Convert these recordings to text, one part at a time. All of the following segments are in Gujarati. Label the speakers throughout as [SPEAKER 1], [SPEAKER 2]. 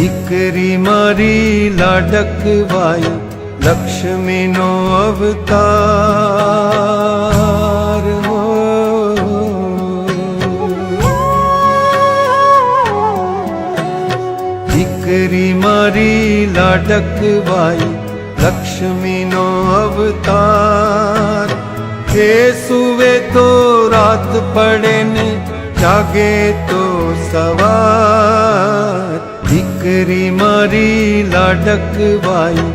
[SPEAKER 1] દીકરી મારી લાડકવાઈ લક્ષ્મીનો અવતાર હો. દીકરી મારી લાડકવાઈ લક્ષ્મીનો અવતાર. કે સુવે તો રાત પડે ને જાગે તો સવાર. દીકરી મારી લાડકવાઈ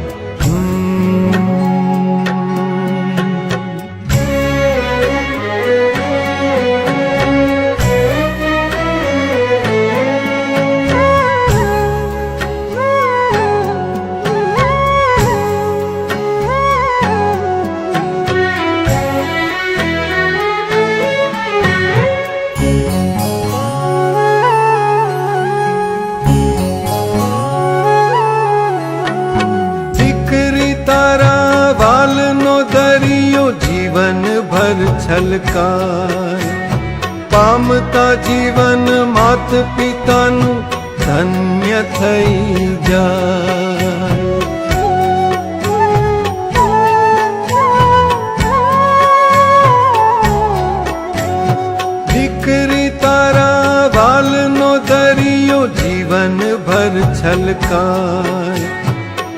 [SPEAKER 1] जीवन भर छलकाय. पामता जीवन मात पितानु धन्य थई जाय. દીકરી તારા વાલનો દરિયો જીવન ભર છલકાય.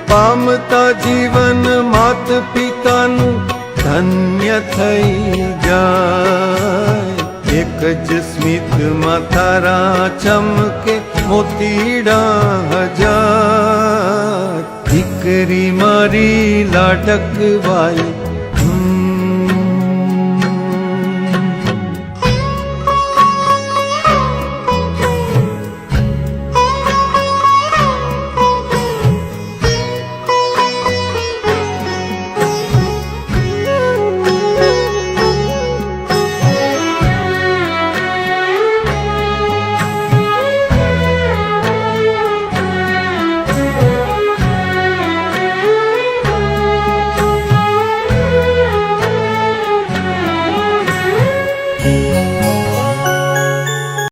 [SPEAKER 1] પામતા જીવન માત પિતાનું ધન્ય થઈ જાય. એક જ સ્મિતમાં તારા ચમકે મોતીડા હજાર. દીકરી મારી લાડકવાઈ